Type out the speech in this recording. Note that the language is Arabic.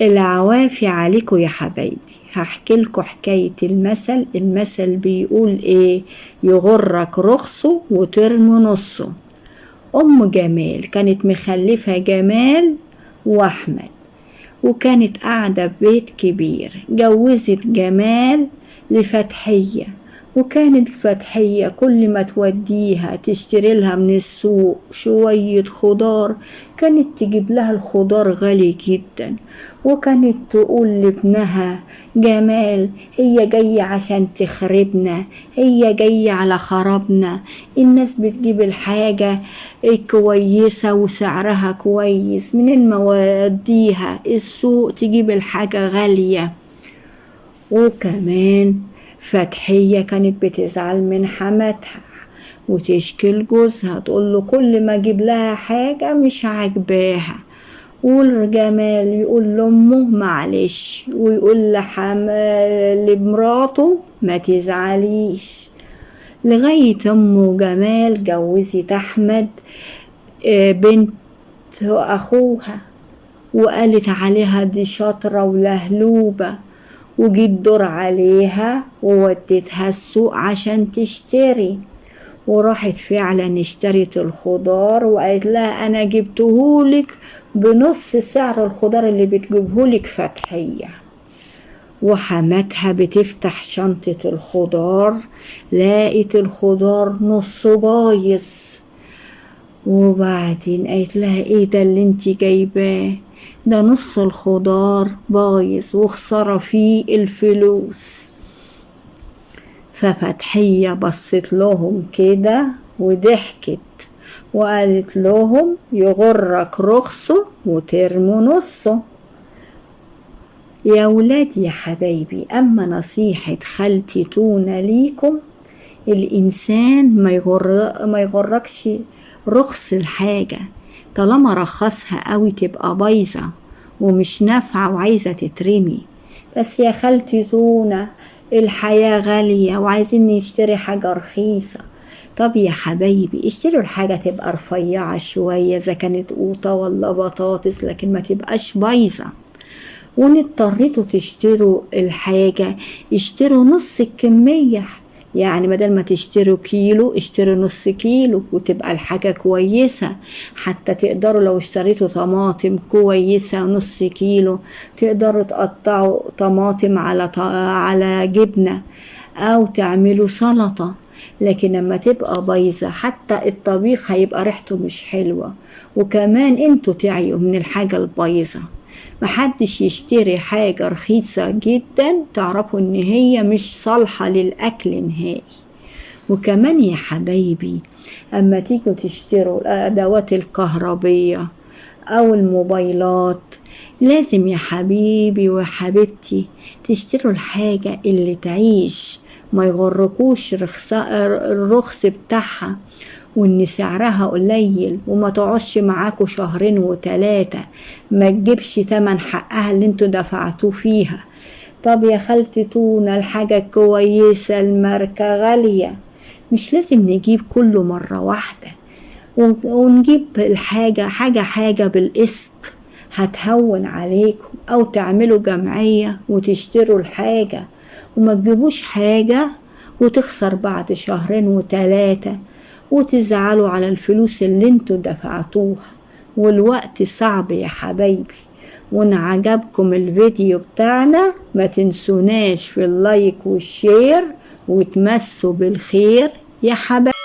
العوافي عليكم يا حبايبي. هحكي لكم حكاية المثل بيقول ايه؟ يغرك رخصه وترمي نصه. ام جمال كانت مخلفة جمال واحمد، وكانت قاعدة ببيت كبير. جوزت جمال لفتحية، وكانت فتحية كل ما توديها تشتري لها من السوق شوية خضار، كانت تجيب لها الخضار غالي جدا، وكانت تقول لابنها جمال هي جاية عشان تخربنا، هي جاية على خرابنا، الناس بتجيب الحاجة كويسة وسعرها كويس، منين ما وديها السوق تجيب الحاجة غالية. وكمان فتحية كانت بتزعل من حماتها وتشكي لجوزها، تقول له كل ما اجيب لها حاجة مش عاجباها. والجمال يقول لأمه معلش، ويقول لمراته ما تزعليش. لغاية أم جمال جوزت أحمد بنت أخوها، وقالت عليها دي شاطرة ولهلوبة، وجيت دور عليها ووديتها السوق عشان تشتري. وراحت فعلا اشترت الخضار، وقالت لها انا جبتهولك بنص سعر الخضار اللي بتجيبهولك فتحية. وحماتها بتفتح شنطة الخضار، لقيت الخضار نصه بايظ. وبعدين قالت لها ايه ده اللي انتي جايباه؟ ده نص الخضار بايظ وخسارة فيه الفلوس. ففتحية بصت لهم كده وضحكت وقالت لهم يغرك رخصه وترمي نصه. يا ولادي يا حبايبي، أما نصيحة خالتي تونا ليكم، الإنسان ما يغركش رخص الحاجة، طالما رخصها قوي تبقى بايظة ومش نافعة وعايزة تترمي. بس يا خالتي تونا الحياة غالية وعايزين نشتري حاجة رخيصة. طب يا حبايبي اشتروا الحاجة تبقى رفيعة شوية، إذا كانت قوطة ولا بطاطس، لكن ما تبقاش بايظة. وان اضطريتوا تشتروا الحاجة اشتروا نص الكمية، يعني بدل ما تشتروا كيلو اشتروا نص كيلو وتبقى الحاجة كويسة. حتى تقدروا لو اشتريتوا طماطم كويسة نص كيلو تقدروا تقطعوا طماطم على جبنة او تعملوا سلطة. لكن لما تبقى بايظة حتى الطبيخ هيبقى ريحته مش حلوة، وكمان انتوا تعيوا من الحاجة البايظة. محدش يشتري حاجة رخيصة جدا تعرفوا ان هي مش صالحة للأكل نهائي. وكمان يا حبايبي اما تيجوا تشتروا الأدوات الكهربية او الموبايلات، لازم يا حبيبي وحبيبتي تشتروا الحاجة اللي تعيش، ما يغركوش الرخص بتاعها وان سعرها قليل وما تقعدش معاكوا شهرين وتلاتة، ما تجيبش تمن حقها اللي انتوا دفعتوه فيها. طب يا خالتي تونا الحاجة كويسة الماركة غالية، مش لازم نجيب كله مرة واحدة، ونجيب الحاجة حاجة بالقسط هتهون عليكم، او تعملوا جمعية وتشتروا الحاجة، وما تجيبوش حاجة وتخسر بعد شهرين وتلاتة وتزعلوا على الفلوس اللي انتوا دفعتوها. والوقت صعب يا حبايبي. وان عجبكم الفيديو بتاعنا ما تنسوناش في اللايك والشير، وتمسوا بالخير يا حبايبي.